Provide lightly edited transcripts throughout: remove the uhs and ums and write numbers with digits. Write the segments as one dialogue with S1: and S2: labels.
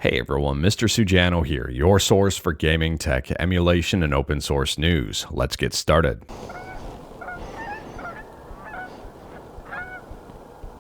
S1: Hey everyone, Mr. Sujano here, your source for gaming, tech, emulation, and open source news. Let's get started.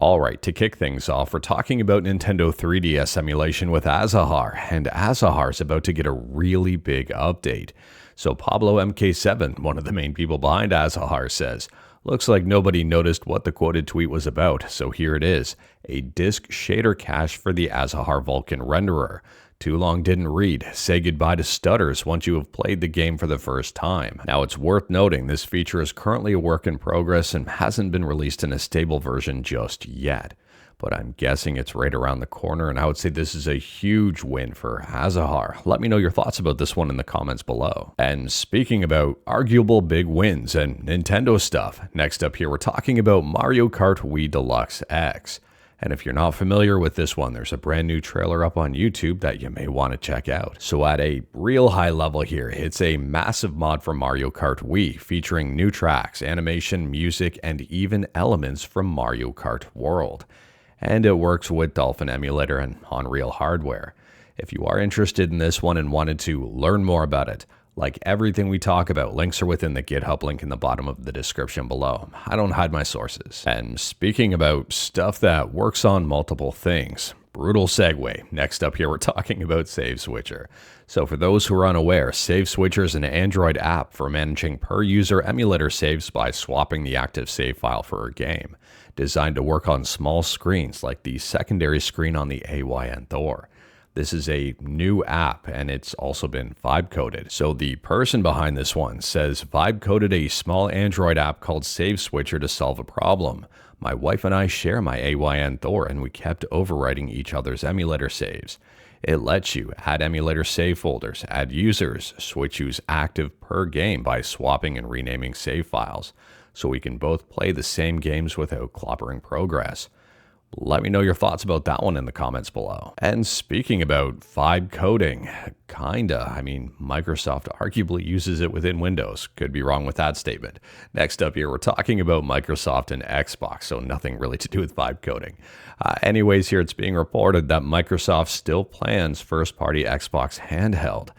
S1: Alright, to kick things off, we're talking about Nintendo 3DS emulation with Azahar, and Azahar is about to get a really big update. So Pablo MK7, one of the main people behind Azahar, says, "Looks like nobody noticed what the quoted tweet was about, so here it is. A disk shader cache for the Azahar Vulkan renderer. Too long didn't read. Say goodbye to stutters once you have played the game for the first time." Now it's worth noting this feature is currently a work in progress and hasn't been released in a stable version just yet. But I'm guessing it's right around the corner, and I would say this is a huge win for Azahar. Let me know your thoughts about this one in the comments below. And speaking about arguable big wins and Nintendo stuff, next up here we're talking about Mario Kart Wii Deluxe X. And if you're not familiar with this one, there's a brand new trailer up on YouTube that you may want to check out. So at a real high level here, it's a massive mod for Mario Kart Wii, featuring new tracks, animation, music, and even elements from Mario Kart World. And it works with Dolphin Emulator and Unreal hardware. If you are interested in this one and wanted to learn more about it, like everything we talk about, links are within the GitHub link in the bottom of the description below. I don't hide my sources. And speaking about stuff that works on multiple things, brutal segue. Next up here, we're talking about SaveSwitcher. So for those who are unaware, SaveSwitcher is an Android app for managing per-user emulator saves by swapping the active save file for a game, designed to work on small screens like the secondary screen on the AYN Thor. This is a new app, and it's also been vibe-coded. So the person behind this one says, "Vibe-coded a small Android app called SaveSwitcher to solve a problem. My wife and I share my AYN Thor, and we kept overwriting each other's emulator saves. It lets you add emulator save folders, add users, switch who's active per game by swapping and renaming save files, so we can both play the same games without clobbering progress." Let me know your thoughts about that one in the comments below. And speaking about vibe coding, Microsoft arguably uses it within Windows. Could be wrong with that statement. Next up here, we're talking about Microsoft and Xbox, so nothing really to do with vibe coding. Anyways, here it's being reported that Microsoft still plans first-party Xbox handheld.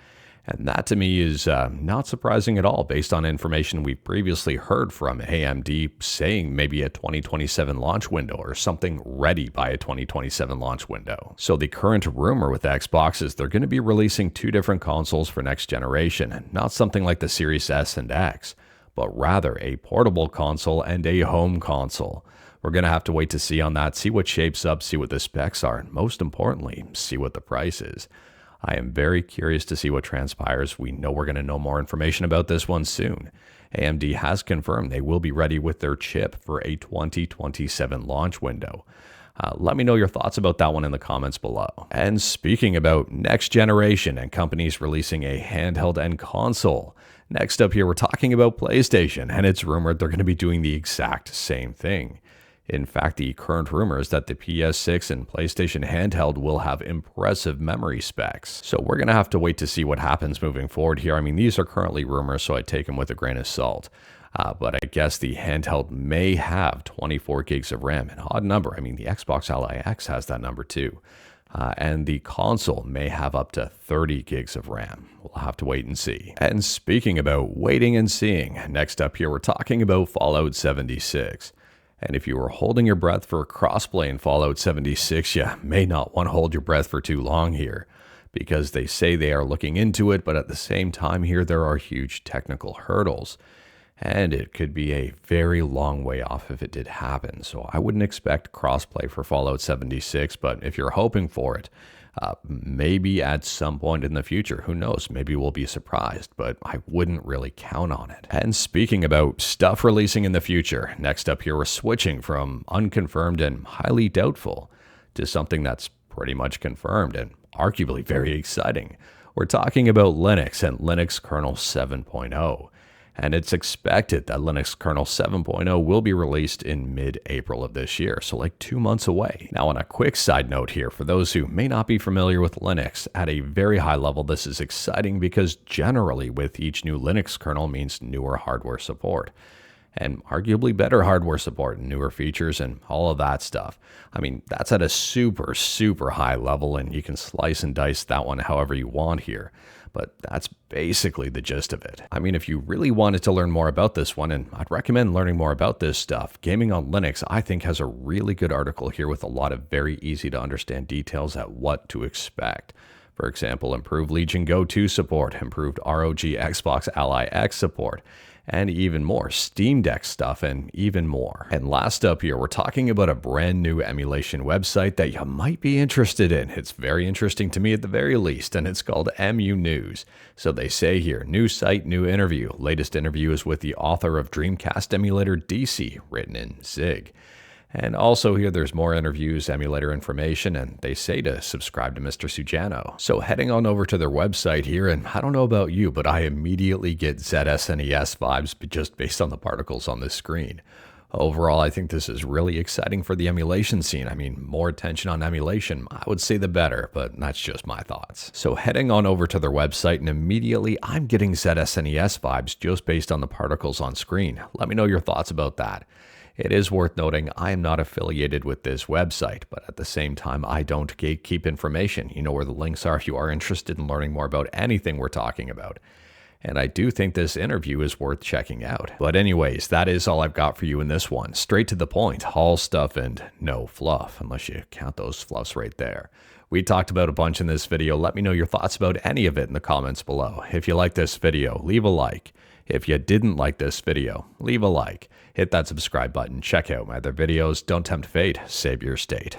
S1: And that to me is not surprising at all based on information we've previously heard from AMD saying maybe a 2027 launch window or something ready by a 2027 launch window. So the current rumor with Xbox is they're going to be releasing two different consoles for next generation, not something like the Series S and X, but rather a portable console and a home console. We're going to have to wait to see on that, see what shapes up, see what the specs are, and most importantly, see what the price is. I am very curious to see what transpires. We know we're going to know more information about this one soon. AMD has confirmed they will be ready with their chip for a 2027 launch window. Let me know your thoughts about that one in the comments below. And speaking about next generation and companies releasing a handheld and console, next up here we're talking about PlayStation, and it's rumored they're going to be doing the exact same thing. In fact, the current rumor is that the PS6 and PlayStation handheld will have impressive memory specs. So we're going to have to wait to see what happens moving forward here. These are currently rumors, so I take them with a grain of salt. But I guess the handheld may have 24 gigs of RAM, an odd number. The Xbox Ally X has that number too. And the console may have up to 30 gigs of RAM. We'll have to wait and see. And speaking about waiting and seeing, next up here we're talking about Fallout 76. And if you were holding your breath for Crossplay in Fallout 76, you may not want to hold your breath for too long here, because they say they are looking into it, but at the same time here, there are huge technical hurdles. And it could be a very long way off if it did happen. So I wouldn't expect Crossplay for Fallout 76, but if you're hoping for it, maybe at some point in the future, who knows, maybe we'll be surprised, but I wouldn't really count on it. And speaking about stuff releasing in the future, next up here we're switching from unconfirmed and highly doubtful to something that's pretty much confirmed and arguably very exciting. We're talking about Linux and Linux kernel 7.0. And it's expected that Linux kernel 7.0 will be released in mid-April of this year, so like 2 months away. Now, on a quick side note here, for those who may not be familiar with Linux, at a very high level, this is exciting because generally with each new Linux kernel means newer hardware support. and arguably better hardware support and newer features and all of that stuff. I mean, that's at a super, super high level, and you can slice and dice that one however you want here. But that's basically the gist of it. I mean, if you really wanted to learn more about this one, and I'd recommend learning more about this stuff, Gaming on Linux, I think, has a really good article here with a lot of very easy to understand details at what to expect. For example, improved Legion Go 2 support, improved ROG Xbox Ally X support, and even more Steam Deck stuff, and even more. And last up here, we're talking about a brand new emulation website that you might be interested in. It's very interesting to me at the very least, and it's called Emunews. So they say here, new site, new interview. Latest interview is with the author of Dreamcast Emulator DC, written in Zig. And also here, there's more interviews, emulator information, and they say to subscribe to Mr. Sujano. So heading on over to their website here, and I don't know about you, but I immediately get ZSNES vibes just based on the particles on this screen. Overall, I think this is really exciting for the emulation scene. I mean, more attention on emulation, I would say the better, but that's just my thoughts. So heading on over to their website, and immediately I'm getting ZSNES vibes just based on the particles on screen. Let me know your thoughts about that. It is worth noting I am not affiliated with this website, but at the same time, I don't gatekeep information. You know where the links are if you are interested in learning more about anything we're talking about. And I do think this interview is worth checking out. But anyways, that is all I've got for you in this one. Straight to the point, all stuff and no fluff, unless you count those fluffs right there. We talked about a bunch in this video. Let me know your thoughts about any of it in the comments below. If you like this video, leave a like. If you didn't like this video, leave a like. Hit that subscribe button. Check out my other videos. Don't tempt fate. Save your state.